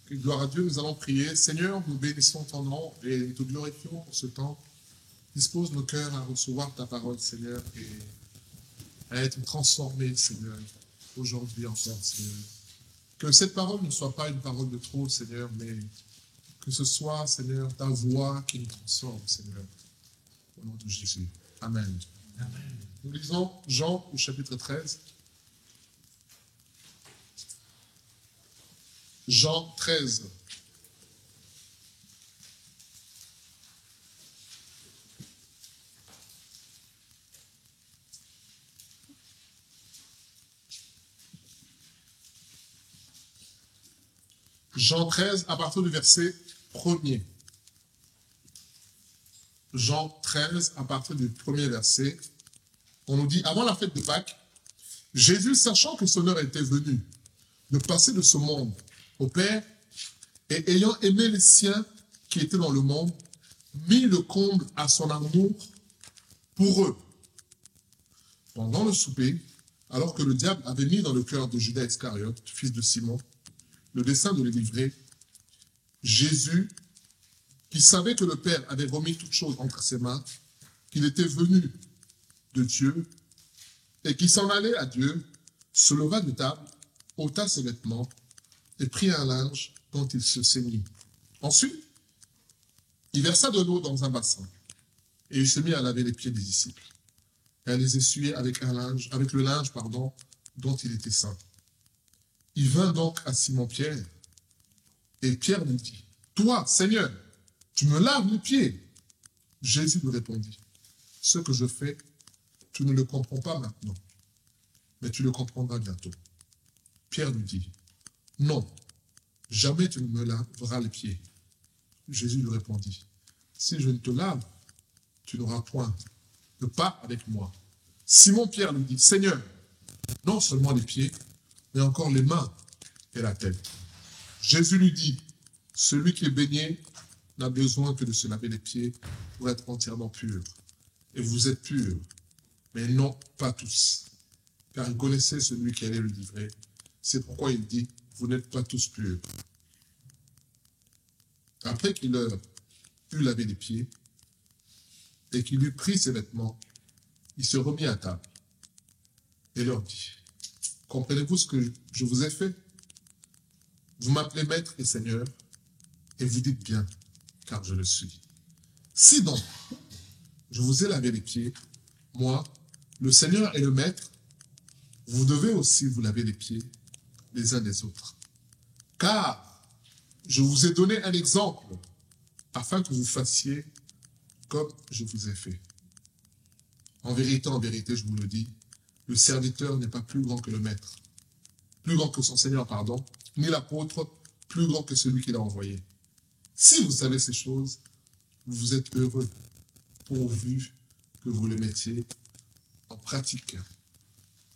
Gloire à Dieu, nous allons prier. Seigneur, nous bénissons ton nom et nous te glorifions pour ce temps. Dispose nos cœurs à recevoir ta parole, Seigneur, et à être transformés, Seigneur, aujourd'hui encore, Seigneur. Que cette parole ne soit pas une parole de trop, Seigneur, mais que ce soit, Seigneur, ta voix qui nous transforme, Seigneur. Au nom de Jésus. Amen. Amen. Nous lisons Jean au chapitre 13. Jean 13. Jean 13, à partir du verset 1er. Jean 13, à partir du premier verset, on nous dit, avant la fête de Pâques, Jésus, sachant que son heure était venue de passer de ce monde au Père, et ayant aimé les siens qui étaient dans le monde, mit le comble à son amour pour eux. Pendant le souper, alors que le diable avait mis dans le cœur de Judas Iscariote, fils de Simon, le dessein de le livrer, Jésus, qui savait que le Père avait remis toutes choses entre ses mains, qu'il était venu de Dieu, et qui s'en allait à Dieu, se leva de table, ôta ses vêtements, et prit un linge dont il se ceignit. Ensuite, il versa de l'eau dans un bassin, et il se mit à laver les pieds des disciples, et à les essuyer avec le linge dont il était saint. Il vint donc à Simon-Pierre, et Pierre lui dit, « Toi, Seigneur, tu me laves les pieds ?» Jésus lui répondit, « Ce que je fais, tu ne le comprends pas maintenant, mais tu le comprendras bientôt. » Pierre lui dit, « Non, jamais tu ne me laveras les pieds. » Jésus lui répondit, « Si je ne te lave, tu n'auras point de part avec moi. » Simon-Pierre lui dit, « Seigneur, non seulement les pieds, mais encore les mains et la tête. » Jésus lui dit, « Celui qui est baigné n'a besoin que de se laver les pieds pour être entièrement pur. Et vous êtes purs, mais non pas tous, car il connaissait celui qui allait le livrer. C'est pourquoi il dit, vous n'êtes pas tous purs. » Après qu'il leur eut lavé les pieds et qu'il eut pris ses vêtements, il se remit à table et leur dit, « Comprenez-vous ce que je vous ai fait? Vous m'appelez maître et seigneur, et vous dites bien, car je le suis. Si donc, je vous ai lavé les pieds, moi, le Seigneur et le Maître, vous devez aussi vous laver les pieds les uns des autres. Car je vous ai donné un exemple, afin que vous fassiez comme je vous ai fait. En vérité, je vous le dis, le serviteur n'est pas plus grand que le Maître, plus grand que son Seigneur, pardon, ni l'apôtre plus grand que celui qui l'a envoyé. Si vous savez ces choses, vous êtes heureux, pourvu que vous les mettiez en pratique. »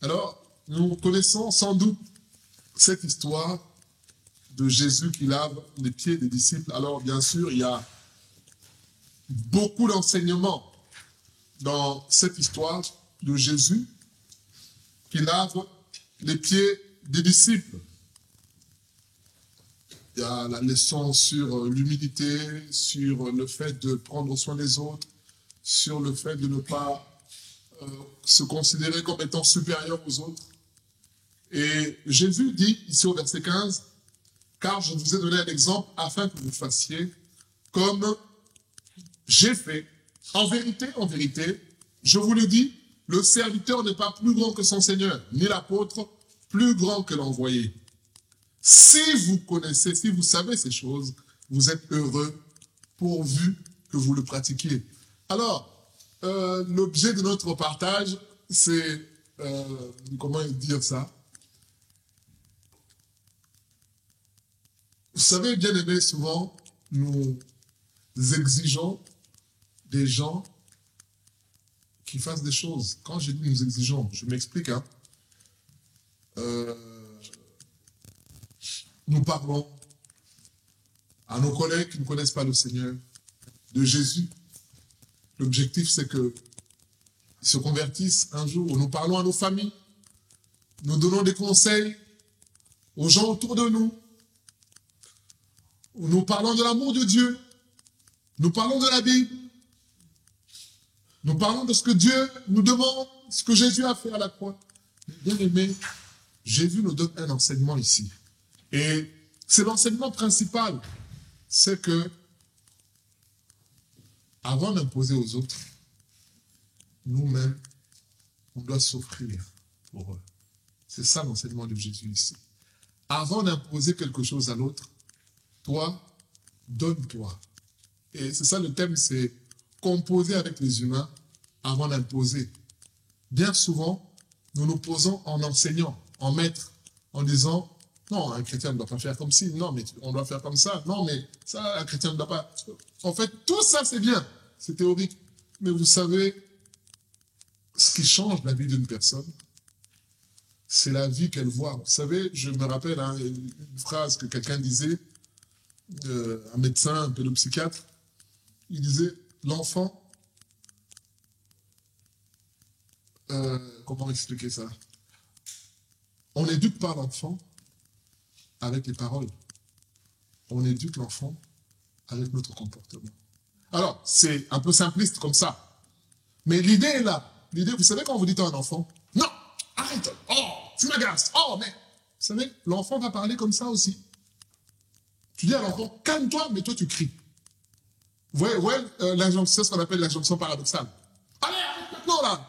Alors, nous connaissons sans doute cette histoire de Jésus qui lave les pieds des disciples. Alors, bien sûr, il y a beaucoup d'enseignements dans cette histoire de Jésus qui lave les pieds des disciples. Il y a la leçon sur l'humilité, sur le fait de prendre soin des autres, sur le fait de ne pas se considérer comme étant supérieur aux autres. Et Jésus dit, ici au verset 15, « Car je vous ai donné un exemple afin que vous fassiez comme j'ai fait. En vérité, je vous le dis, le serviteur n'est pas plus grand que son Seigneur, ni l'apôtre plus grand que l'envoyé. Si vous connaissez, si vous savez ces choses, vous êtes heureux pourvu que vous le pratiquiez. » Alors, l'objet de notre partage, c'est, comment dire ça? Vous savez, bien aimé, souvent, nous exigeons des gens qui fassent des choses. Quand je dis nous exigeons, je m'explique, hein. Nous parlons à nos collègues qui ne connaissent pas le Seigneur de Jésus. L'objectif, c'est qu'ils se convertissent un jour. Nous parlons à nos familles. Nous donnons des conseils aux gens autour de nous. Nous parlons de l'amour de Dieu. Nous parlons de la Bible. Nous parlons de ce que Dieu nous demande, ce que Jésus a fait à la croix. Bien aimé, Jésus nous donne un enseignement ici. Et c'est l'enseignement principal. C'est que, avant d'imposer aux autres, nous-mêmes, on doit s'offrir pour eux. C'est ça l'enseignement de Jésus ici. Avant d'imposer quelque chose à l'autre, toi, donne-toi. Et c'est ça le thème, c'est composer avec les humains avant d'imposer. Bien souvent, nous nous posons en enseignant, en maître, en disant, non, un chrétien ne doit pas faire comme ci, non, mais on doit faire comme ça, non, mais ça, un chrétien ne doit pas. En fait, tout ça, c'est bien, c'est théorique. Mais vous savez, ce qui change la vie d'une personne, c'est la vie qu'elle voit. Vous savez, je me rappelle une phrase que quelqu'un disait, un médecin, un pédopsychiatre, il disait, l'enfant, comment expliquer ça? On n'éduque pas l'enfant avec les paroles. On éduque l'enfant avec notre comportement. Alors, c'est un peu simpliste comme ça. Mais l'idée est là. L'idée, vous savez quand vous dites à un enfant, non, arrête, oh, tu m'agaces, oh, mais, vous savez, l'enfant va parler comme ça aussi. Tu dis à l'enfant, calme-toi, mais toi tu cries. Vous voyez c'est ce qu'on appelle l'injonction paradoxale. Allez, arrête maintenant là.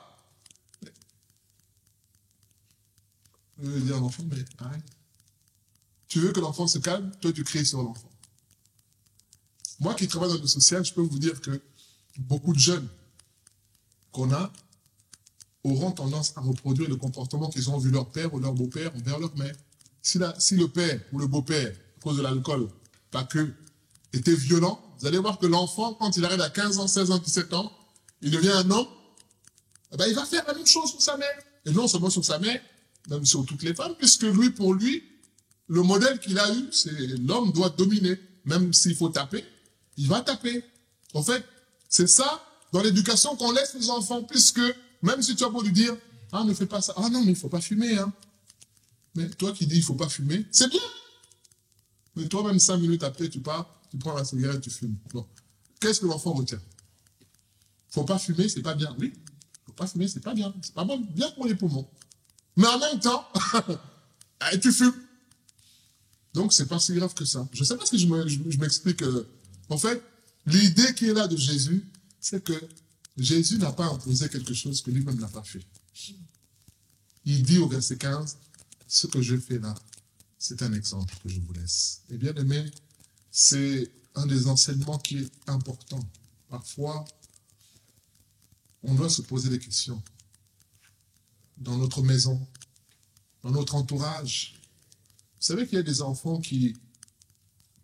Je veux dire à l'enfant, mais arrête. Tu veux que l'enfant se calme, toi tu cries sur l'enfant. Moi qui travaille dans le social, je peux vous dire que beaucoup de jeunes qu'on a auront tendance à reproduire le comportement qu'ils ont vu leur père ou leur beau-père envers leur mère. Si le père ou le beau-père, à cause de l'alcool, pas que, était violent, vous allez voir que l'enfant, quand il arrive à 15 ans, 16 ans, 17 ans, il devient un homme, eh ben, il va faire la même chose sur sa mère. Et non seulement sur sa mère, même sur toutes les femmes, puisque lui, pour lui, le modèle qu'il a eu, c'est l'homme doit dominer. Même s'il faut taper, il va taper. En fait, c'est ça, dans l'éducation, qu'on laisse aux enfants, puisque même si tu as beau lui dire, ah, ne fais pas ça, ah non, mais il ne faut pas fumer, hein. Mais toi qui dis, il ne faut pas fumer, c'est bien. Mais toi, même 5 minutes après, tu pars, tu prends la cigarette, tu fumes. Bon. Qu'est-ce que l'enfant retient? Il ne faut pas fumer, c'est pas bien. Oui, il ne faut pas fumer, c'est pas bien. C'est pas bon, bien pour les poumons. Mais en même temps, tu fumes. Donc, c'est pas si grave que ça. Je ne sais pas si je m'explique. En fait, l'idée qui est là de Jésus, c'est que Jésus n'a pas imposé quelque chose que lui-même n'a pas fait. Il dit au verset 15, ce que je fais là, c'est un exemple que je vous laisse. Et bien aimé, c'est un des enseignements qui est important. Parfois, on doit se poser des questions. Dans notre maison, dans notre entourage. Vous savez qu'il y a des enfants qui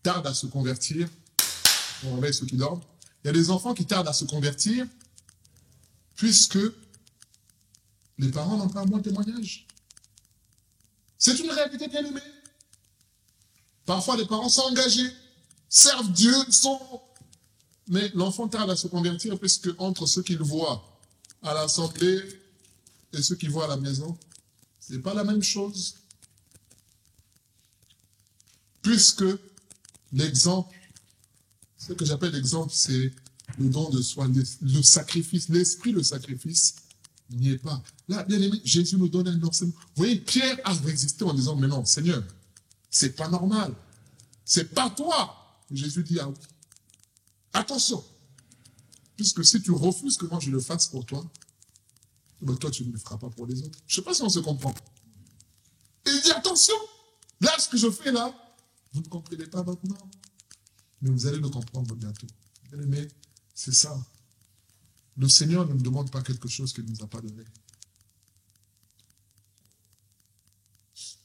tardent à se convertir. On réveille ceux qui dorment. Il y a des enfants qui tardent à se convertir puisque les parents n'ont pas un bon témoignage. C'est une réalité bien aimée. Parfois, les parents sont engagés, servent Dieu, mais l'enfant tarde à se convertir puisque entre ceux qu'il voit à l'assemblée et ceux qu'il voit à la maison, ce n'est pas la même chose. Puisque l'exemple, ce que j'appelle l'exemple, c'est le don de soi, le sacrifice, l'esprit, le sacrifice, n'y est pas. Là, bien aimé, Jésus nous donne un enseignement. Vous voyez, Pierre a résisté en disant, mais non, Seigneur, c'est pas normal. C'est pas toi. Et Jésus dit, ah oui. Attention. Puisque si tu refuses que moi je le fasse pour toi, ben toi tu ne le feras pas pour les autres. Je ne sais pas si on se comprend. Et il dit, attention. Là, ce que je fais là, vous ne comprenez pas maintenant. Mais vous allez le comprendre bientôt. Bien aimé, c'est ça. Le Seigneur ne nous demande pas quelque chose qu'il ne nous a pas donné.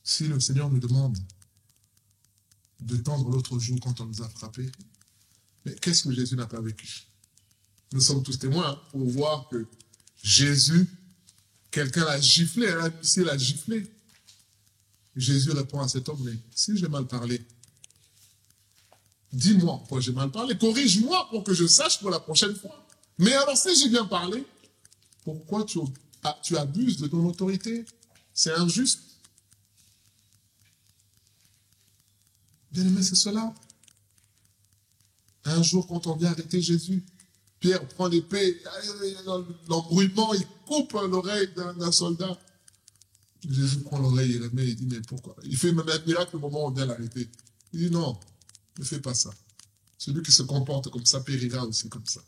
Si le Seigneur nous demande de tendre l'autre jour quand on nous a frappés, mais qu'est-ce que Jésus n'a pas vécu? Nous sommes tous témoins pour voir que Jésus, quelqu'un l'a giflé, un huissier l'a giflé. Jésus répond à cet homme, mais si j'ai mal parlé, dis-moi pourquoi j'ai mal parlé, corrige-moi pour que je sache pour la prochaine fois. Mais alors, si j'ai bien parlé, pourquoi tu abuses de ton autorité? C'est injuste. Bien aimé, c'est cela. Un jour, quand on vient arrêter Jésus, Pierre prend l'épée, l'embrouillement, il coupe l'oreille d'un soldat. Jésus prend l'oreille, il la met, il dit, mais pourquoi? Il fait même un miracle au moment où on vient l'arrêter. Il dit, non, ne fais pas ça. Celui qui se comporte comme ça périra aussi comme ça.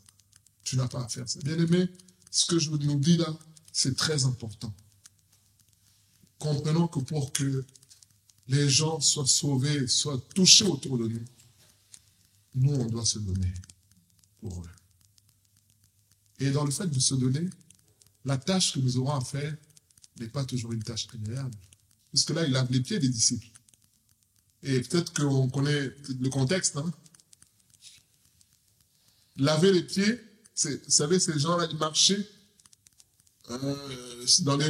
Tu n'as pas à faire ça. Bien aimé, ce que je nous dis là, c'est très important. Comprenons que pour que les gens soient sauvés, soient touchés autour de nous, nous, on doit se donner pour eux. Et dans le fait de se donner, la tâche que nous aurons à faire n'est pas toujours une tâche agréable. Puisque là, il lave les pieds des disciples. Et peut-être qu'on connaît le contexte. Hein? Laver les pieds, vous savez, ces gens-là, ils marchaient dans les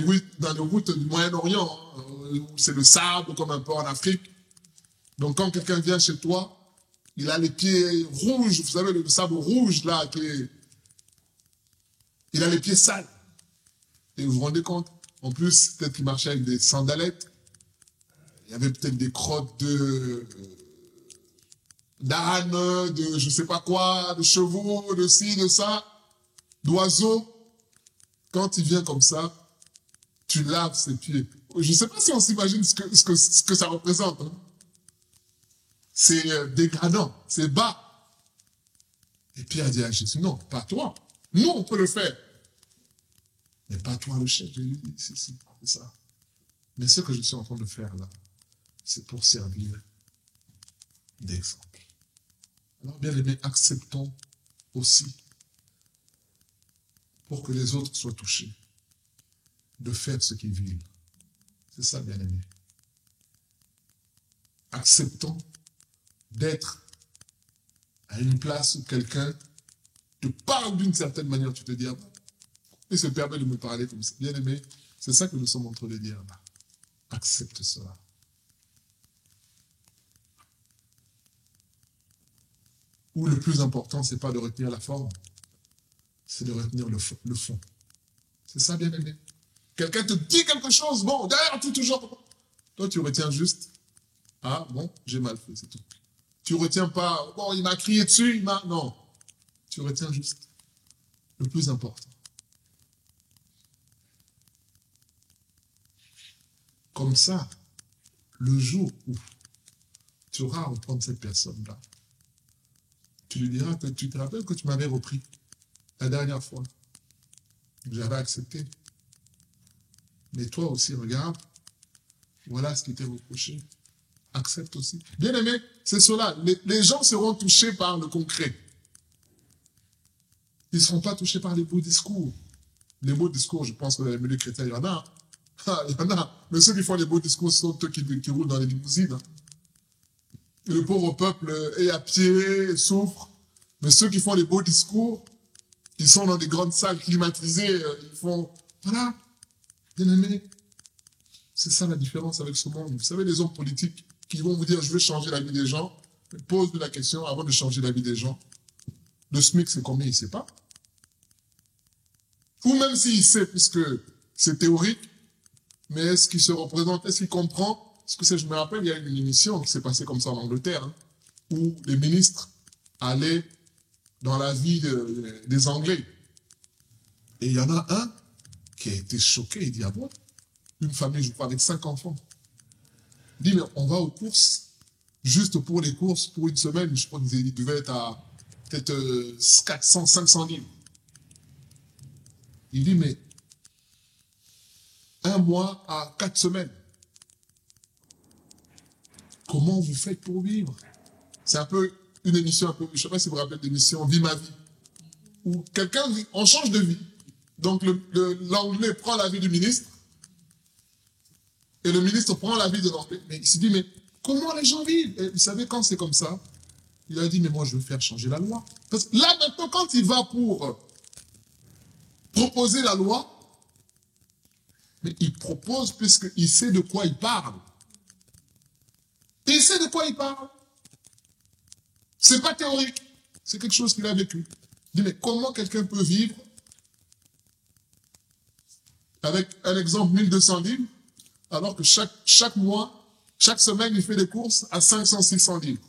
routes du Moyen-Orient, hein, où c'est le sable, comme un peu en Afrique. Donc quand quelqu'un vient chez toi, il a les pieds rouges, vous savez, le sable rouge là, il a les pieds sales. Et vous vous rendez compte? En plus, peut-être qu'il marchait avec des sandalettes. Il y avait peut-être des crottes d'âne, de je sais pas quoi, de chevaux, de ci, de ça, d'oiseaux. Quand il vient comme ça, tu laves ses pieds. Je ne sais pas si on s'imagine ce que ça représente. Hein. C'est dégradant, c'est bas. Et Pierre dit à Jésus, non, pas toi. Nous, on peut le faire. Mais pas toi, le chef. Jésus dit, si, c'est ça. Mais ce que je suis en train de faire là, c'est pour servir d'exemple. Alors, bien aimé, acceptons aussi, pour que les autres soient touchés, de faire ce qu'ils vivent. C'est ça, bien aimé. Acceptons d'être à une place où quelqu'un te parle d'une certaine manière, tu te dis, ah bon, il se permet de me parler comme ça. Bien aimé, c'est ça que nous sommes en train de dire là. Accepte cela. Ou le plus important, c'est pas de retenir la forme, c'est de retenir le fond. C'est ça, bien aimé. Quelqu'un te dit quelque chose, bon, derrière, toujours. Toi, tu retiens juste, ah, bon, j'ai mal fait, c'est tout. Tu retiens pas, bon, il m'a crié dessus, non. Tu retiens juste le plus important. Comme ça, le jour où tu auras à reprendre cette personne-là, tu lui diras que tu te rappelles que tu m'avais repris la dernière fois. J'avais accepté. Mais toi aussi, regarde, voilà ce qui t'est reproché. Accepte aussi. Bien aimé, c'est cela. Les gens seront touchés par le concret. Ils ne seront pas touchés par les beaux discours. Les beaux discours, je pense que dans les milieux chrétiens, il y en a. Il y en a. Mais ceux qui font les beaux discours sont ceux qui roulent dans les limousines. Hein. Et le pauvre peuple est à pied, souffre. Mais ceux qui font les beaux discours, ils sont dans des grandes salles climatisées, ils font... Voilà, bien aimé. C'est ça la différence avec ce monde. Vous savez, les hommes politiques qui vont vous dire « je veux changer la vie des gens », pose-lui la question avant de changer la vie des gens. Le SMIC, c'est combien? Il ne sait pas. Ou même s'il sait, puisque c'est théorique, mais est-ce qu'il se représente, est-ce qu'il comprend? Parce que je me rappelle, il y a une émission qui s'est passée comme ça en Angleterre, hein, où les ministres allaient dans la vie des Anglais. Et il y en a un qui a été choqué, il dit, ah bon, une famille, je crois, avec 5 enfants. Il dit, mais on va aux courses, juste pour les courses, pour une semaine, je crois qu'ils devaient être à peut-être 400, 500 livres. Il dit, mais 1 mois à 4 semaines, comment vous faites pour vivre? C'est un peu une émission, je ne sais pas si vous vous rappelez de l'émission Vie ma vie, où quelqu'un, on change de vie. Donc l'anglais prend la vie du ministre, et le ministre prend la vie de l'anglais. Mais il se dit, mais comment les gens vivent? Et vous savez, quand c'est comme ça, il a dit, mais moi je veux faire changer la loi. Parce que là maintenant, quand il va pour proposer la loi, mais il propose puisqu'il sait de quoi il parle. Il sait de quoi il parle. C'est pas théorique, c'est quelque chose qu'il a vécu. Il dit, mais comment quelqu'un peut vivre avec un exemple 1200 livres, alors que chaque mois, chaque semaine, il fait des courses à 500, 600 livres.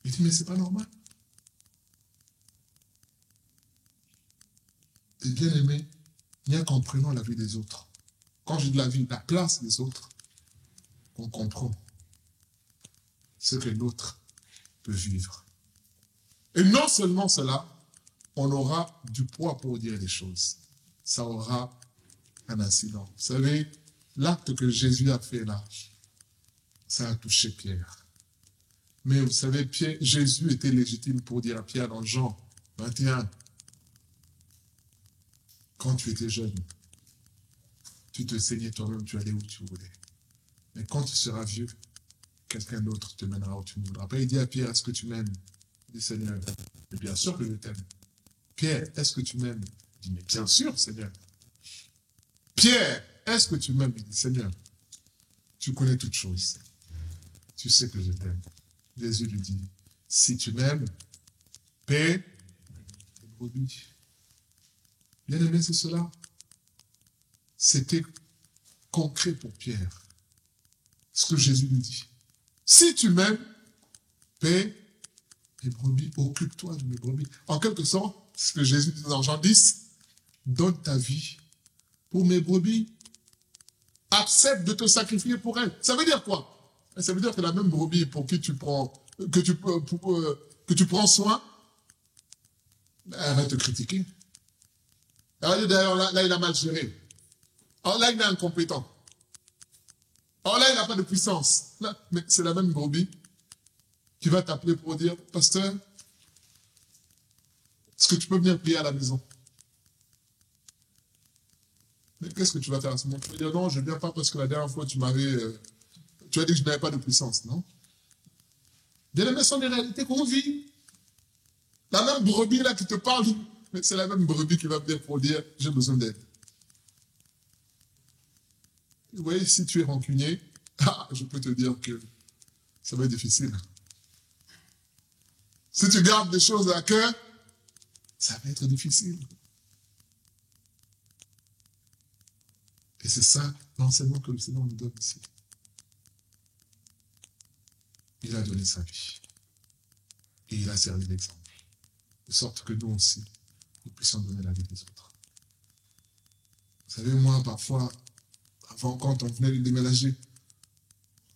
Il dit, mais c'est pas normal. Et bien aimé, il n'y a qu'en prenant la vie des autres. Quand je dis la vie, la place des autres, on comprend ce que l'autre peut vivre. Et non seulement cela, on aura du poids pour dire les choses. Ça aura un incident. Vous savez, l'acte que Jésus a fait là, ça a touché Pierre. Mais vous savez, Jésus était légitime pour dire à Pierre dans Jean 21, quand tu étais jeune, tu te saignais toi-même, tu allais où tu voulais. Mais quand tu seras vieux, quelqu'un d'autre te mènera où tu ne voudras pas. Il dit à Pierre, est-ce que tu m'aimes? Il dit, Seigneur, mais bien sûr que je t'aime. Pierre, est-ce que tu m'aimes? Il dit, mais bien sûr, Seigneur. Pierre, est-ce que tu m'aimes? Il dit, Seigneur, tu connais toutes choses. Tu sais que je t'aime. Jésus lui dit, si tu m'aimes, paie les brebis. Bien aimé, c'est cela. C'était concret pour Pierre. Ce que Jésus lui dit. Si tu m'aimes, paie les brebis, occupe-toi de mes brebis. En quelque sorte, ce que Jésus dit dans Jean 10, donne ta vie pour mes brebis. Accepte de te sacrifier pour elles. Ça veut dire quoi? Ça veut dire que la même brebis pour qui tu prends, que tu prends soin, elle va te critiquer. D'ailleurs, là, il a mal géré. Alors là, il est incompétent. Alors là, il n'a pas de puissance. Là, mais c'est la même brebis qui va t'appeler pour dire, pasteur, est-ce que tu peux venir prier à la maison? Mais qu'est-ce que tu vas faire à ce moment? Tu vas dire, non, je ne viens pas parce que la dernière fois, tu as dit que je n'avais pas de puissance, non? Bien aimé, ce sont des réalités qu'on vit. La même brebis là qui te parle, mais c'est la même brebis qui va venir pour dire, j'ai besoin d'aide. Vous voyez, si tu es rancunier, je peux te dire que ça va être difficile. Si tu gardes des choses à cœur, ça va être difficile. Et c'est ça l'enseignement que le Seigneur nous donne ici. Il a donné sa vie. Et il a servi d'exemple. De sorte que nous aussi, nous puissions donner la vie des autres. Vous savez, moi, parfois, avant, quand on venait de déménager,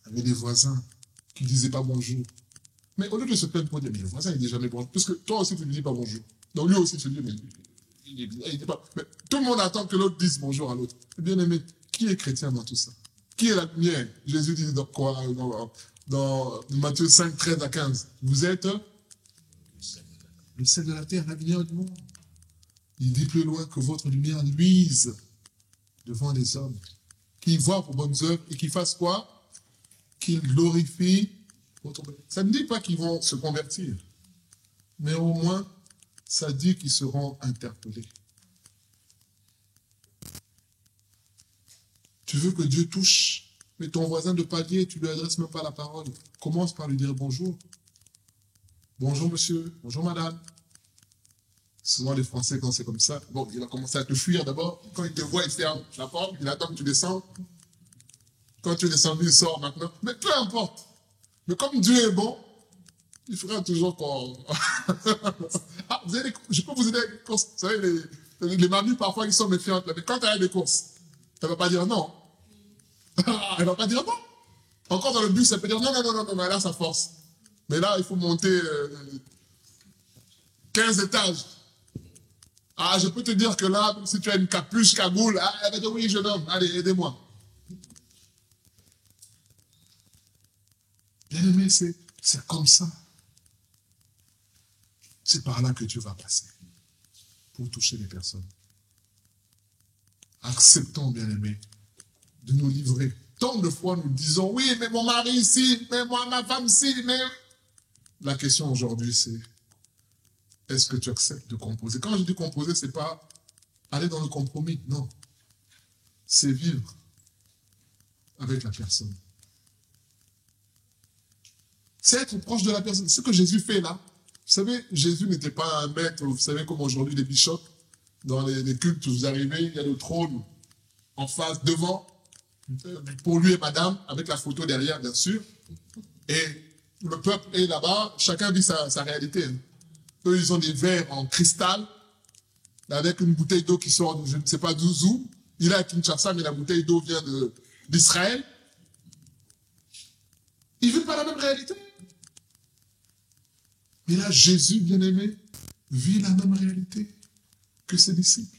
on avait des voisins qui ne disaient pas bonjour. Mais au lieu de se plaindre pour dire, mais le voisin, il ne dit jamais bonjour. Parce que toi aussi, tu ne lui dis pas bonjour. Donc lui aussi, tu lui dis, mais il dit pas. Mais tout le monde attend que l'autre dise bonjour à l'autre. Bien aimé, qui est chrétien dans tout ça? Qui est la lumière? Jésus dit dans quoi? Dans Matthieu 5, 13 à 15. Vous êtes le sel de la terre, la lumière du monde. Il dit plus loin que votre lumière luise devant les hommes, qui voient vos bonnes œuvres et qui fassent quoi? Qu'ils glorifient votre Père. Ça ne dit pas qu'ils vont se convertir, mais au moins, ça dit qu'ils seront interpellés. Tu veux que Dieu touche, mais ton voisin de palier, tu ne lui adresses même pas la parole. Commence par lui dire bonjour. Bonjour monsieur, bonjour madame. Souvent les Français, quand c'est comme ça, bon, il va commencer à te fuir d'abord. Quand il te voit, il ferme la porte, il attend que tu descendes. Quand tu es descendu, il sort maintenant. Mais peu importe. Mais comme Dieu est bon, il fera toujours qu'on... je peux vous aider avec les courses. Vous savez, les mamies, parfois, ils sont méfiantes. Mais quand elle a des courses, elle ne va pas dire non. Elle ne va pas dire non. Encore dans le bus, elle peut dire non, non, non, non, non, elle a sa force. Mais là, il faut monter 15 étages. Je peux te dire que là, si tu as une capuche, cagoule, elle va dire oui, jeune homme, allez, aidez-moi. Bien aimé, c'est comme ça. C'est par là que Dieu va passer pour toucher les personnes. Acceptons, bien aimé, de nous livrer. Tant de fois, nous disons, oui, mais mon mari ici, mais moi, ma femme ici, mais... La question aujourd'hui, c'est, est-ce que tu acceptes de composer? Quand je dis composer, c'est pas aller dans le compromis, non. C'est vivre avec la personne. C'est être proche de la personne. Ce que Jésus fait là, vous savez, Jésus n'était pas un maître, vous savez, comme aujourd'hui les bishops, dans les cultes, vous arrivez, il y a le trône en face, devant, pour lui et madame, avec la photo derrière, bien sûr, et le peuple est là-bas, chacun vit sa réalité. Hein. Eux, ils ont des verres en cristal, avec une bouteille d'eau qui sort de je ne sais pas d'où. Il est à Kinshasa, mais la bouteille d'eau vient d'Israël. Ils ne vivent pas la même réalité. Mais là, Jésus, bien-aimé, vit la même réalité que ses disciples.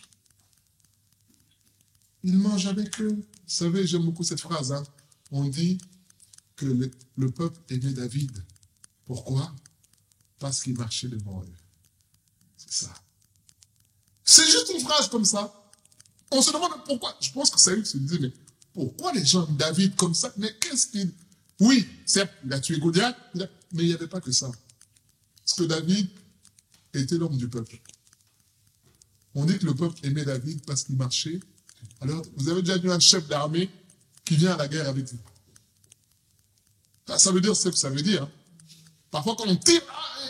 Il mange avec eux. Vous savez, j'aime beaucoup cette phrase. Hein. On dit que le peuple aimait David. Pourquoi? Parce qu'il marchait devant eux. C'est ça. C'est juste une phrase comme ça. On se demande pourquoi. Je pense que Saül se disait, mais pourquoi les gens aiment David comme ça? Mais qu'est-ce qu'il... Oui, certes, il a tué Goliath, mais il n'y avait pas que ça. Parce que David était l'homme du peuple. On dit que le peuple aimait David parce qu'il marchait. Alors, vous avez déjà vu un chef d'armée qui vient à la guerre avec vous. Ça veut dire ce que ça veut dire. Hein. Parfois, quand on tire,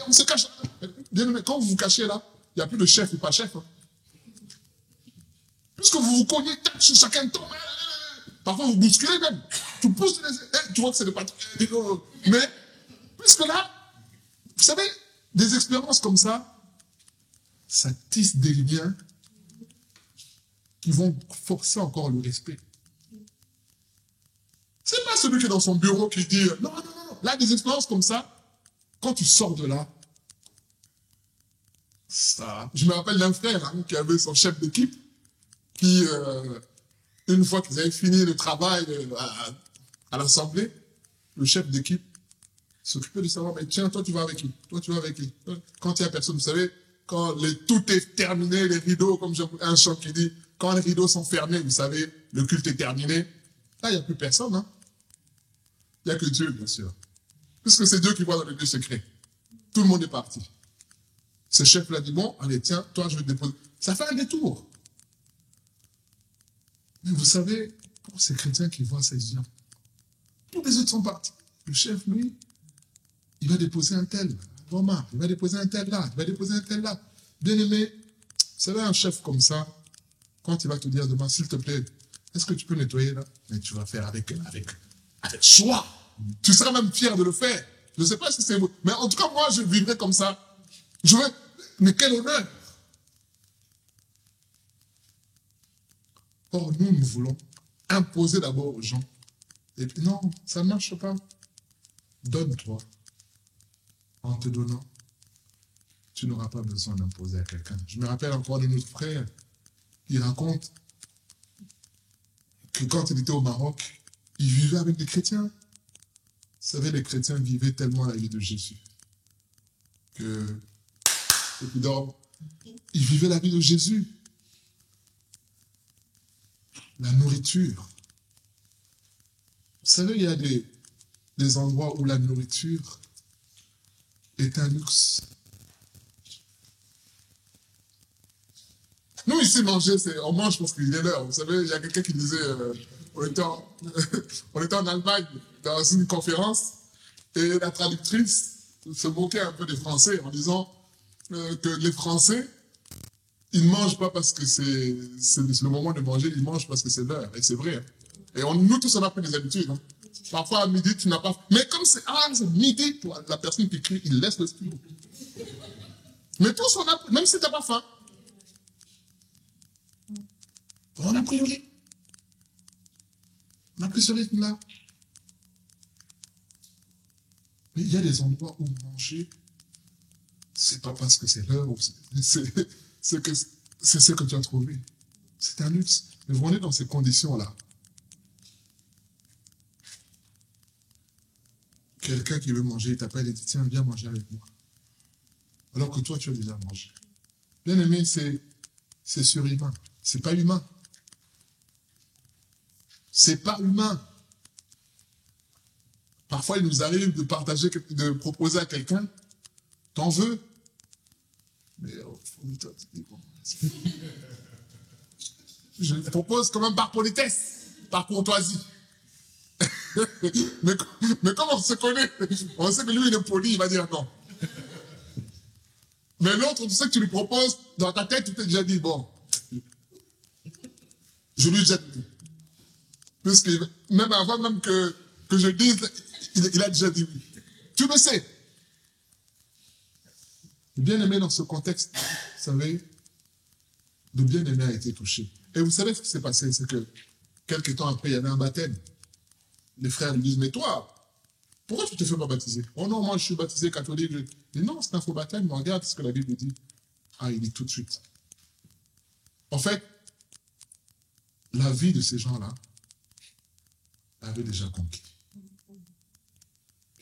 on se cache. Bien, mais quand vous vous cachez là, il n'y a plus de chef ou pas chef. Hein. Puisque vous vous cognez, chacun tombe. Parfois, vous bousculez même. Tu pousses, tu vois que c'est le patron. Mais, puisque là, vous savez, des expériences comme ça tisse des liens qui vont forcer encore le respect. C'est pas celui qui est dans son bureau qui dit non, non, non, non. Là, des expériences comme ça, quand tu sors de là, ça. Je me rappelle d'un frère hein, qui avait son chef d'équipe qui, une fois qu'ils avaient fini le travail à l'Assemblée, le chef d'équipe s'occupait de savoir, mais tiens, toi tu vas avec qui? Toi tu vas avec qui? Quand il n'y a personne, vous savez, quand tout est terminé, les rideaux, comme j'ai un chant qui dit, quand les rideaux sont fermés, vous savez, le culte est terminé, là il n'y a plus personne, hein. Il n'y a que Dieu, bien sûr. Puisque c'est Dieu qui voit dans les lieux secrets. Tout le monde est parti. Ce chef-là dit, bon, allez, tiens, toi je vais te déposer. Ça fait un détour. Mais vous savez, pour ces chrétiens qui voient ces gens, tous les autres sont partis. Le chef, lui, il va déposer un tel. Romain, il va déposer un tel là, il va déposer un tel là. Bien aimé, vous savez, un chef comme ça, quand il va te dire demain, s'il te plaît, est-ce que tu peux nettoyer là? Mais tu vas faire avec choix. Tu seras même fier de le faire. Je ne sais pas si c'est vous. Mais en tout cas, moi, je vivrai comme ça. Mais quel honneur! Or, nous voulons imposer d'abord aux gens. Et puis, non, ça ne marche pas. Donne-toi. En te donnant, tu n'auras pas besoin d'imposer à quelqu'un. Je me rappelle encore de notre frère, il raconte que quand il était au Maroc, il vivait avec des chrétiens. Vous savez, les chrétiens vivaient tellement la vie de Jésus que, ils vivaient la vie de Jésus. La nourriture. Vous savez, il y a des endroits où la nourriture est un luxe. Nous, ici, manger, on mange parce qu'il est l'heure. Vous savez, il y a quelqu'un qui disait, on était en Allemagne dans une conférence et la traductrice se moquait un peu des Français en disant que les Français, ils ne mangent pas parce que c'est le moment de manger, ils mangent parce que c'est l'heure. Et c'est vrai. Hein. Et nous tous, on a pris des habitudes. Hein. Parfois, à midi, tu n'as pas... Mais comme c'est midi, toi, la personne qui crie, il laisse le stylo. Mais tous, on a... Même si tu n'as pas faim. On a pris le rythme. On a pris ce rythme-là. Mais il y a des endroits où manger, c'est pas parce que c'est l'heure, c'est ce que tu as trouvé. C'est un luxe. Mais vous êtes dans ces conditions-là. Quelqu'un qui veut manger, il t'appelle et dit, tiens, viens manger avec moi. Alors que toi, tu as déjà mangé. Bien aimé, c'est surhumain. C'est pas humain. C'est pas humain. Parfois, il nous arrive de partager, de proposer à quelqu'un, t'en veux? Mais je propose quand même par politesse, par courtoisie. mais comme on se connaît, on sait que lui, il est poli, il va dire non. Mais l'autre, tu sais que tu lui proposes, dans ta tête, tu t'es déjà dit, bon, je lui jette. Puisque même avant même que je dise, il a déjà dit oui. Tu le sais. Le bien-aimé dans ce contexte, vous savez, le bien-aimé a été touché. Et vous savez ce qui s'est passé, c'est que quelques temps après, il y avait un baptême. Les frères lui disent, mais toi, pourquoi tu te fais pas baptiser? Oh non, moi je suis baptisé catholique. Je dis non, c'est un faux baptême, mais regarde ce que la Bible dit. Ah, il dit tout de suite. En fait, la vie de ces gens-là avait déjà conquis.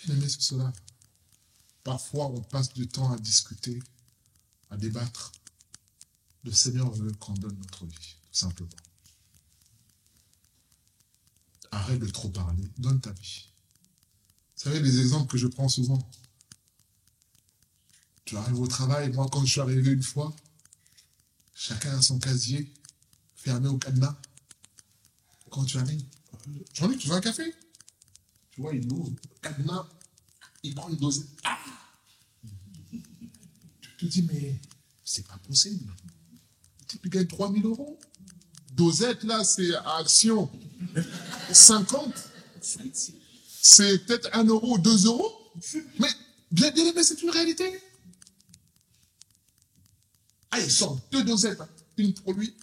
Bien aimé, c'est cela. Parfois, on passe du temps à discuter, à débattre. Le Seigneur veut qu'on donne notre vie, tout simplement. Arrête de trop parler, donne ta vie. Vous savez, les exemples que je prends souvent. Tu arrives au travail, moi quand je suis arrivé une fois, chacun a son casier, fermé au cadenas. Quand tu arrives, Jean-Luc, tu veux un café? Tu vois, il ouvre le cadenas, il prend une dose. Ah, tu te dis, mais c'est pas possible. Tu gagnes 3 000 €. Dosette, là, c'est à action 50. C'est peut-être 1 euro, 2 €. Mais, bien aimé, c'est une réalité. Ah, il sort 2 dosettes, hein, une pour lui.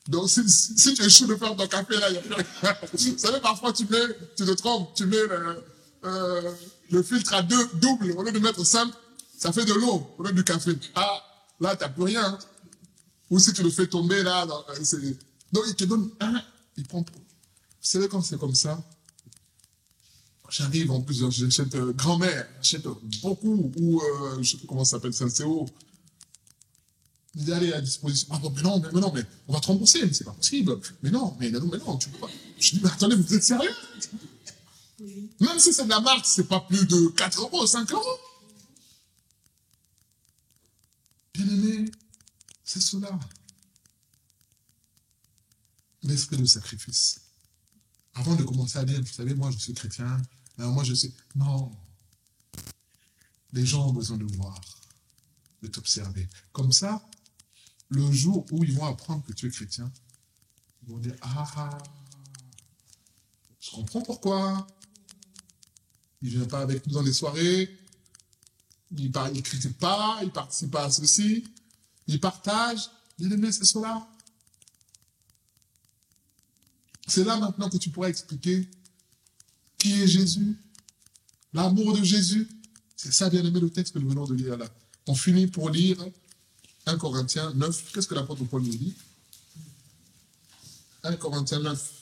Donc, si tu es chaud de faire ton café, là, il n'y a plus rien. Vous savez, parfois, tu te trompes, tu mets le filtre à double, au lieu de mettre simple, ça fait de l'eau au lieu du café. Ah, là, tu n'as plus rien. Ou si tu le fais tomber, là, donc il te donne un, il prend tout. Vous savez, quand c'est comme ça, j'arrive, en plus, j'achète grand-mère, j'achète beaucoup, ou je ne sais plus comment ça s'appelle, c'est un CO. Il dit, allez, à disposition. Ah bon, mais non, mais on va te rembourser, mais c'est pas possible. Mais non, tu peux pas. Je dis, mais attendez, vous êtes sérieux? Oui. Même si c'est de la marque, c'est pas plus de 4 €, 5 €. Bien aimé, c'est cela. L'esprit de sacrifice. Avant de commencer à dire, vous savez, moi je suis chrétien, moi je sais. Non. Les gens ont besoin de voir, de t'observer. Comme ça, le jour où ils vont apprendre que tu es chrétien, ils vont dire, ah, je comprends pourquoi. Il ne vient pas avec nous dans les soirées, il ne critique pas, il ne participe pas à ceci, il partage. Bien aimé, c'est cela. C'est là maintenant que tu pourras expliquer qui est Jésus, l'amour de Jésus. C'est ça, bien aimé, le texte que nous venons de lire là. On finit pour lire 1 Corinthiens 9. Qu'est-ce que l'apôtre Paul nous dit? 1 Corinthiens 9.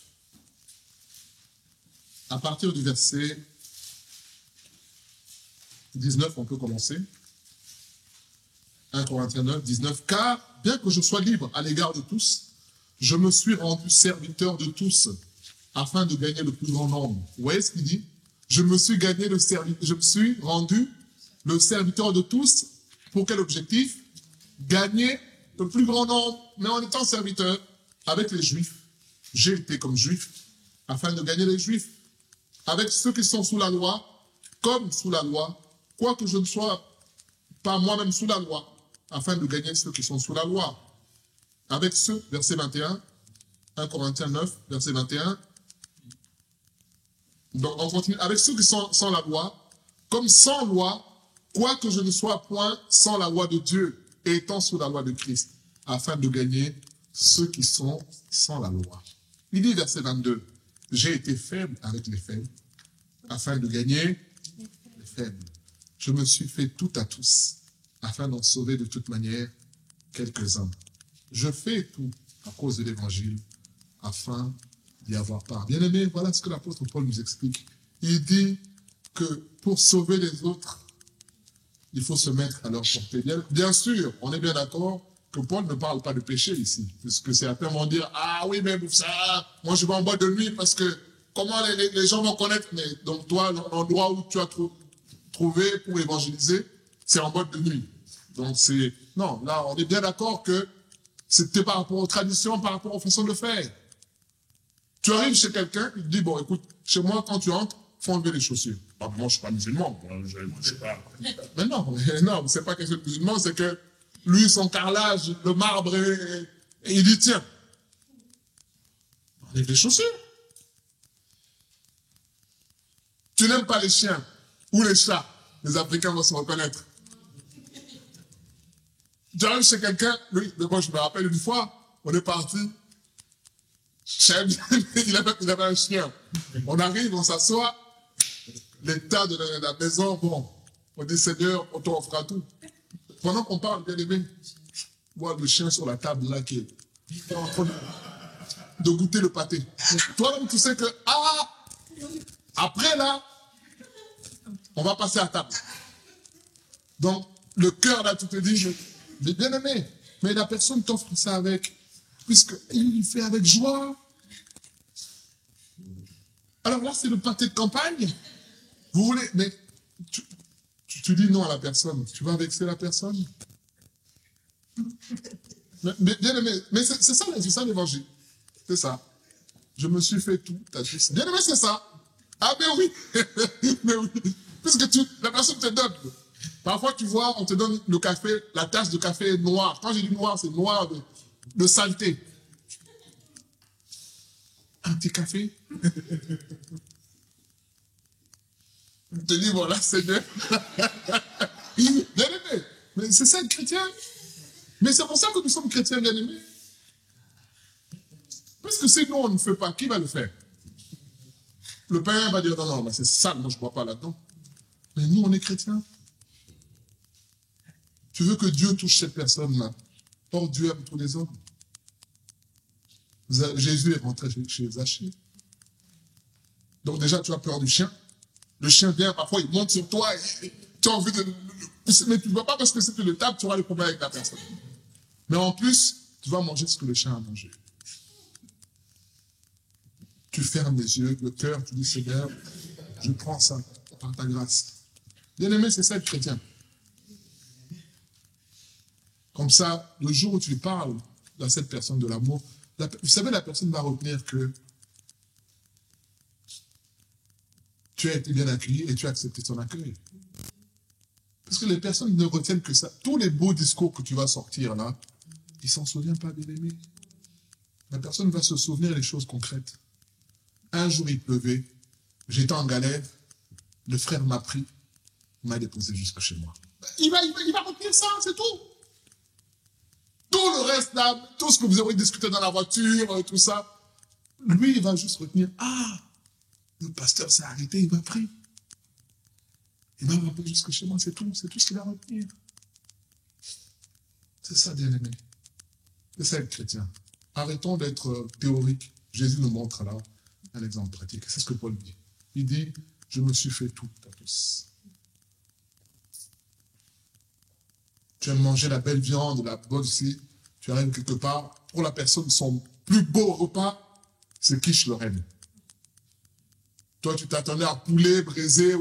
À partir du verset 19, on peut commencer. 1 Corinthiens 9, 19. Car, bien que je sois libre à l'égard de tous, je me suis rendu serviteur de tous, afin de gagner le plus grand nombre. Vous voyez ce qu'il dit? Je me suis rendu le serviteur de tous. Pour quel objectif? Gagner le plus grand nombre. Mais en étant serviteur avec les Juifs, j'ai été comme Juif, afin de gagner les Juifs. Avec ceux qui sont sous la loi, comme sous la loi, quoique je ne sois pas moi-même sous la loi, afin de gagner ceux qui sont sous la loi. Avec ceux, verset 21, 1 Corinthiens 9, verset 21. Donc on continue. Avec ceux qui sont sans la loi, comme sans loi, quoique je ne sois point sans la loi de Dieu, et étant sous la loi de Christ, afin de gagner ceux qui sont sans la loi. Il dit, verset 22, j'ai été faible avec les faibles, afin de gagner les faibles. Je me suis fait tout à tous, afin d'en sauver de toute manière quelques-uns. Je fais tout à cause de l'évangile, afin d'y avoir part. Bien aimé, voilà ce que l'apôtre Paul nous explique. Il dit que pour sauver les autres, il faut se mettre à leur portée. Bien sûr, on est bien d'accord que Paul ne parle pas de péché ici. Parce que certains vont dire, ah oui, mais ça, moi je vais en boîte de nuit parce que comment les gens vont connaître? Mais donc toi, l'endroit où tu as trouvé pour évangéliser, c'est en boîte de nuit. Donc c'est, non, là on est bien d'accord que c'était par rapport aux traditions, par rapport aux façons de faire. Tu arrives chez quelqu'un, il te dit, bon, écoute, chez moi, quand tu entres, faut enlever les chaussures. Ah, moi, je ne suis pas musulman. Je sais pas. Mais non, c'est pas question de musulman, c'est que lui, son carrelage, le marbre, et il dit, tiens, enlève les chaussures. Tu n'aimes pas les chiens ou les chats. les Africains vont se reconnaître. Tu arrives chez quelqu'un, oui, mais moi je me rappelle une fois, on est parti, il avait un chien. On arrive, on s'assoit, l'état de la maison, bon, on dit Seigneur, on t'offre tout. Pendant qu'on parle, bien aimé, voir le chien sur la table là qui est en train de goûter le pâté. Toi-même, tu sais que, après là, on va passer à table. Donc, le cœur là, tu te dis, mais bien aimé, mais la personne t'offre ça avec, puisqu'il fait avec joie. Alors là, c'est le pâté de campagne. Vous voulez, mais tu dis non à la personne, tu vas vexer la personne. Mais bien aimé, mais c'est ça l'évangile. C'est ça. Je me suis fait tout. Bien aimé, c'est ça. Ah, mais oui. Mais oui. Puisque la personne te donne. Parfois, tu vois, on te donne le café, la tasse de café noire. Quand j'ai dit noir, c'est noir de saleté. Un petit café. Je te dis, voilà, Seigneur. Bien aimé. Mais c'est ça le chrétien. Mais c'est pour ça que nous sommes chrétiens, bien aimés. Parce que si nous, on ne fait pas, qui va le faire? Le père va dire, non, mais c'est sale, moi je ne bois pas là-dedans. Mais nous, on est chrétiens. Tu veux que Dieu touche cette personne-là. Or, Dieu aime tous les hommes. Jésus est rentré chez Zachée. Donc déjà, tu as peur du chien. Le chien vient, parfois, il monte sur toi et tu as envie de le pousser. Mais tu ne vas pas parce que si tu le tapes, tu auras des problèmes avec la personne. Mais en plus, tu vas manger ce que le chien a mangé. Tu fermes les yeux, le cœur, tu dis, Seigneur, je prends ça par ta grâce. Bien aimé, c'est ça le chrétien. Comme ça, le jour où tu parles à cette personne de l'amour, vous savez, la personne va retenir que tu as été bien accueilli et tu as accepté son accueil. Parce que les personnes ne retiennent que ça. Tous les beaux discours que tu vas sortir là, ils ne s'en souviennent pas, bien aimé. La personne va se souvenir des choses concrètes. Un jour, il pleuvait, j'étais en galère, le frère m'a pris, m'a déposé jusque chez moi. Il va retenir ça, c'est tout. Tout le reste là, tout ce que vous avez discuté dans la voiture, tout ça, lui, il va juste retenir, le pasteur s'est arrêté, il m'a pris. Il m'a rappelé jusque chez moi, c'est tout ce qu'il va retenir. C'est ça, bien aimé. C'est ça, le chrétien. Arrêtons d'être théoriques. Jésus nous montre là un exemple pratique. C'est ce que Paul dit. Il dit, je me suis fait tout à tous. Tu aimes manger la belle viande, la bonne ici, tu arrives quelque part, pour la personne, son plus beau repas, c'est quiche Lorraine. Toi, tu t'attendais à poulet, braisé,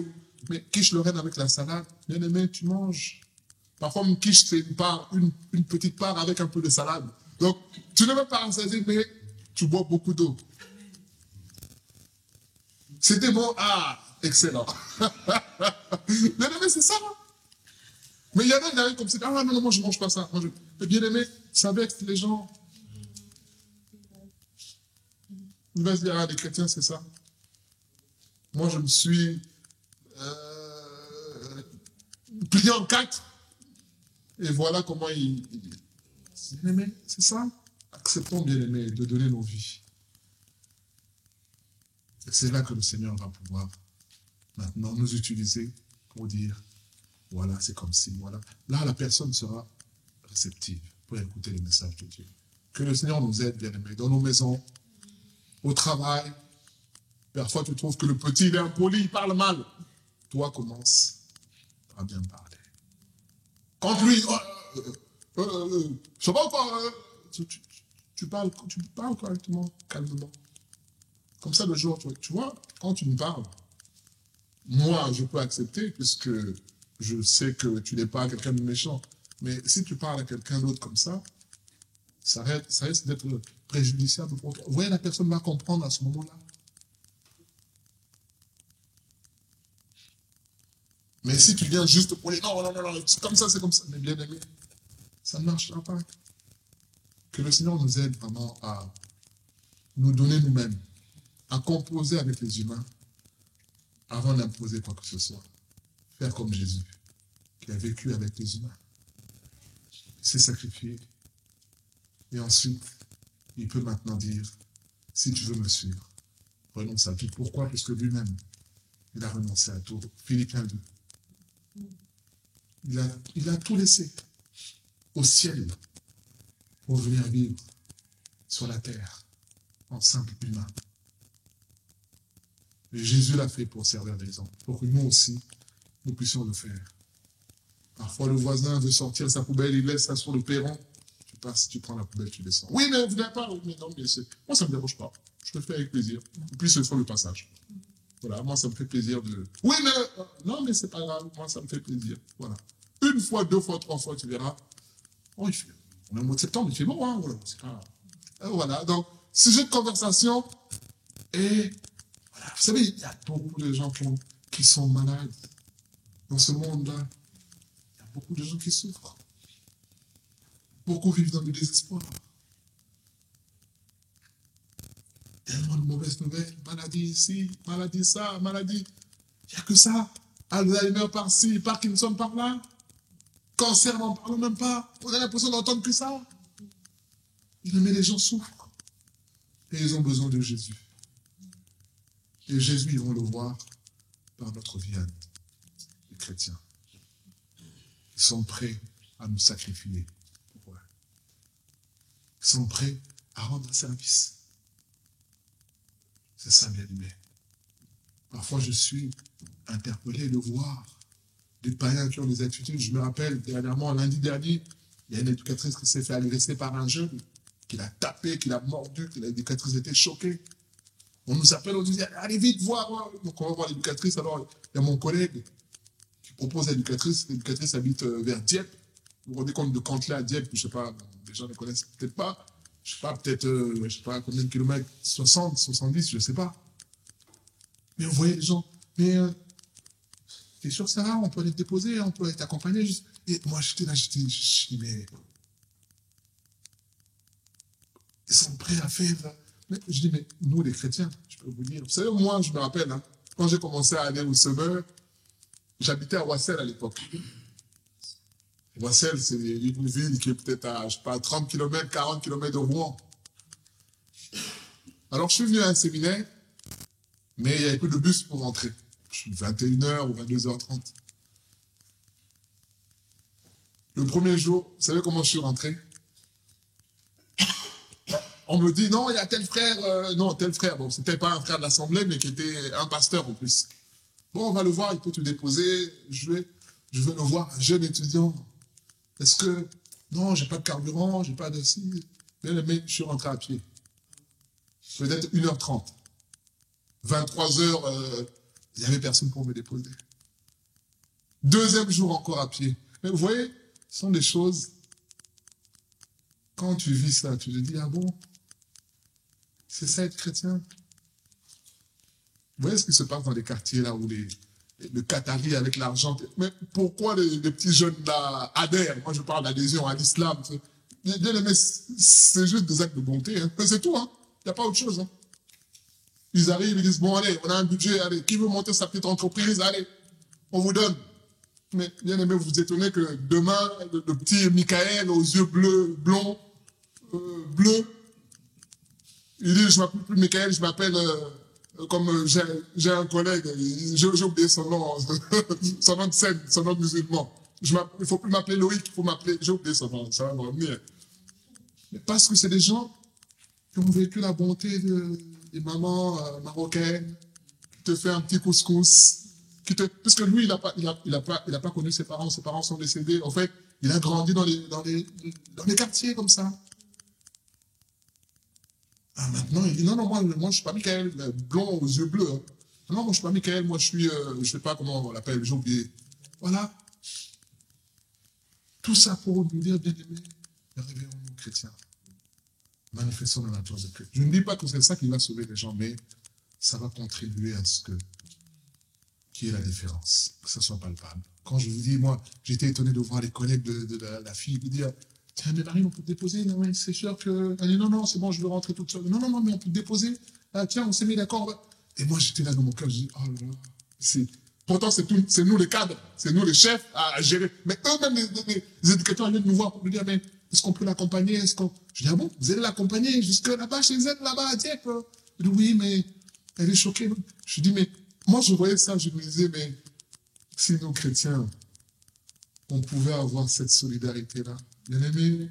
mais quiche Lorraine avec la salade, bien aimé, tu manges. Parfois, une quiche, c'est une petite part avec un peu de salade. Donc, tu ne veux pas rassasier, mais tu bois beaucoup d'eau. C'était bon, excellent. Bien aimé, c'est ça. Mais il y en a qui arrivent comme ça, non, moi je ne mange pas ça. Mais bien aimé, ça vexe les gens. Il va se dire, les chrétiens, c'est ça. Moi, je me suis plié en 4. Et voilà comment il... Bien aimé, c'est ça. Acceptons, bien aimé, de donner nos vies. Et c'est là que le Seigneur va pouvoir maintenant nous utiliser pour dire, voilà, c'est comme si, voilà. Là, la personne sera réceptive pour écouter les messages de Dieu. Que le Seigneur nous aide, bien aimés, dans nos maisons, au travail. Parfois, tu trouves que le petit, il est impoli, il parle mal. Toi, commence à bien parler. Quand lui, je sais pas quoi, tu parles correctement, calmement. Comme ça, le jour, tu vois, quand tu me parles, moi, je peux accepter puisque je sais que tu n'es pas quelqu'un de méchant. Mais si tu parles à quelqu'un d'autre comme ça risque d'être préjudiciable pour toi. Vous voyez, la personne va comprendre à ce moment-là. Mais si tu viens juste pour dire non, c'est comme ça, mais bien aimé, ça ne marchera pas. Que le Seigneur nous aide vraiment à nous donner nous-mêmes, à composer avec les humains avant d'imposer quoi que ce soit. faire comme Jésus, qui a vécu avec les humains. Il s'est sacrifié. Et ensuite, il peut maintenant dire, si tu veux me suivre, renonce à tout. Pourquoi? Parce que lui-même, il a renoncé à tout. Philippiens 2. Il a tout laissé au ciel pour venir vivre sur la terre en simple humain. Et Jésus l'a fait pour servir les hommes, pour que nous aussi, nous puissions le faire. Parfois, le voisin veut sortir sa poubelle, il laisse ça sur le perron. Tu passes, tu prends la poubelle, tu descends. Oui, mais vous n'avez pas. Mais non, mais moi, ça ne me dérange pas. Je le fais avec plaisir. Et puis, c'est sur le passage. Voilà, moi, ça me fait plaisir de... Oui, mais... non, mais c'est pas grave. Moi, ça me fait plaisir. Voilà. Une fois, deux fois, trois fois, tu verras. Oh, on est au mois de septembre, il fait bon, hein. Voilà, c'est pas... Voilà, donc, sujet de conversation. Et... Voilà, vous savez, il y a beaucoup de gens qui sont malades dans ce monde-là. Il y a beaucoup de gens qui souffrent. Beaucoup vivent dans le désespoir. Tellement de mauvaises nouvelles. Maladie ici, maladie ça, maladie. Il n'y a que ça. Alzheimer par-ci, Parkinson par-là. Cancer, n'en parle même pas. On a l'impression d'entendre que ça. Mais les gens souffrent. Et ils ont besoin de Jésus. Et Jésus, ils vont le voir par notre vie à nous, les chrétiens. Ils sont prêts à nous sacrifier pour eux. Ils sont prêts à rendre un service. C'est ça, bien aimé. Parfois, je suis interpellé de voir des païens qui ont des attitudes. Je me rappelle, dernièrement, lundi dernier, il y a une éducatrice qui s'est fait agresser par un jeune, qui l'a tapé, qui l'a mordu, que l'éducatrice était choquée. On nous appelle, on nous dit, allez vite voir. Donc on va voir l'éducatrice. Alors, il y a mon collègue qui propose à l'éducatrice. L'éducatrice habite vers Dieppe. Vous vous rendez compte de Cantelet à Dieppe, je ne sais pas, les gens ne connaissent peut-être pas. Je ne sais pas, peut-être, je ne sais pas combien de kilomètres, 60, 70, je ne sais pas. Mais on voyait les gens, mais t'es sûr, Sarah, on peut aller te déposer, on peut aller t'accompagner. Et moi, j'étais là, je dis, mais ils sont prêts à faire. Mais je dis, mais nous, les chrétiens, je peux vous dire. Vous savez, moi, je me rappelle, hein, quand j'ai commencé à aller au Semeur, j'habitais à Wassel à l'époque. Wassel, c'est une ville qui est peut-être à, je sais pas, 30 km, 40 km de Rouen. Alors, je suis venu à un séminaire, mais il n'y avait plus de bus pour rentrer. Je suis 21h ou 22h30. Le premier jour, vous savez comment je suis rentré? On me dit, non, il y a tel frère, non, tel frère, bon, c'était pas un frère de l'Assemblée, mais qui était un pasteur en plus. Bon, on va le voir, il peut te déposer, je veux le voir, un jeune étudiant. Est-ce que, non, j'ai pas de carburant, j'ai pas de ci. Mais je suis rentré à pied. Peut-être 1h30. 23h, il n'y avait personne pour me déposer. Deuxième jour encore à pied. Mais vous voyez, ce sont des choses, quand tu vis ça, tu te dis, ah bon, c'est ça être chrétien. Vous voyez ce qui se passe dans les quartiers là où le Qatari avec l'argent. Mais pourquoi les petits jeunes là adhèrent? Moi je parle d'adhésion à l'islam. C'est juste des actes de bonté. Hein. C'est tout. Hein. Il n'y a pas autre chose. Hein. Ils arrivent, ils disent, bon allez, on a un budget, allez, qui veut monter sa petite entreprise, allez, on vous donne. Mais bien aimé, vous vous étonnez que demain, le petit Michael aux yeux bleus, il dit, je m'appelle plus Michael, je m'appelle, comme j'ai un collègue, j'ai oublié son nom, son nom de scène, son nom de musulman. Il ne faut plus m'appeler Loïc, il faut m'appeler, j'ai oublié son nom, ça va me revenir. Mais parce que c'est des gens qui ont vécu la bonté des mamans marocaines, qui te fait un petit couscous, parce que lui, il a pas connu ses parents sont décédés. En fait, il a grandi dans les quartiers comme ça. Ah, maintenant, il dit, non, moi, je ne suis pas Michael, blond aux yeux bleus. Hein. Non, moi, je ne suis pas Michael, moi, je suis, je ne sais pas comment on l'appelle, j'ai oublié. Voilà. Tout ça pour nous dire, bien aimé, réveillons-nous chrétiens. Manifestons la nature de Christ. Je ne dis pas que c'est ça qui va sauver les gens, mais ça va contribuer à ce qui est la différence, que ça soit palpable. Quand je vous dis, moi, j'étais étonné de voir les collègues de la fille lui dire, tiens, mais Marie, on peut te déposer? Non, mais c'est sûr que... Elle dit, non, c'est bon, je veux rentrer toute seule. Non, mais on peut te déposer. Ah, tiens, on s'est mis d'accord. Et moi, j'étais là dans mon cœur, je dis, oh là là, Pourtant, c'est nous les cadres, c'est nous les chefs à gérer. Mais eux-mêmes, les éducateurs viennent nous voir pour nous dire, mais est-ce qu'on peut l'accompagner? Je dis, ah bon, vous allez l'accompagner jusque là-bas, chez elle, là-bas, à Dieppe? Il dit, oui, mais elle est choquée. Je dis, mais moi, je voyais ça, je me disais, mais si nous, chrétiens, on pouvait avoir cette solidarité-là, bien aimé,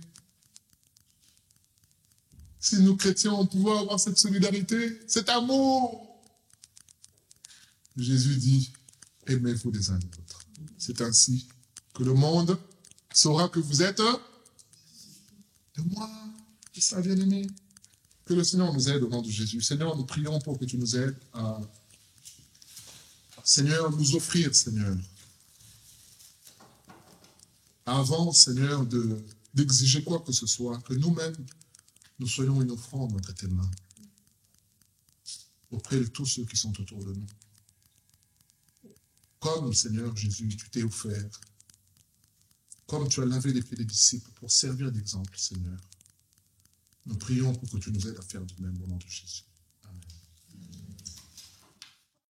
si nous, chrétiens, on pouvait avoir cette solidarité, cet amour. Jésus dit, aimez-vous les uns les autres. C'est ainsi que le monde saura que vous êtes de moi. C'est ça, bien-aimé. Que le Seigneur nous aide au nom de Jésus. Seigneur, nous prions pour que tu nous aides à, Seigneur, nous offrir, Seigneur, avant, Seigneur, d'exiger quoi que ce soit, que nous-mêmes, nous soyons une offrande entre tes mains, auprès de tous ceux qui sont autour de nous. Comme, Seigneur Jésus, tu t'es offert, comme tu as lavé les pieds des disciples pour servir d'exemple, Seigneur. Nous prions pour que tu nous aides à faire de même au nom de Jésus. Amen.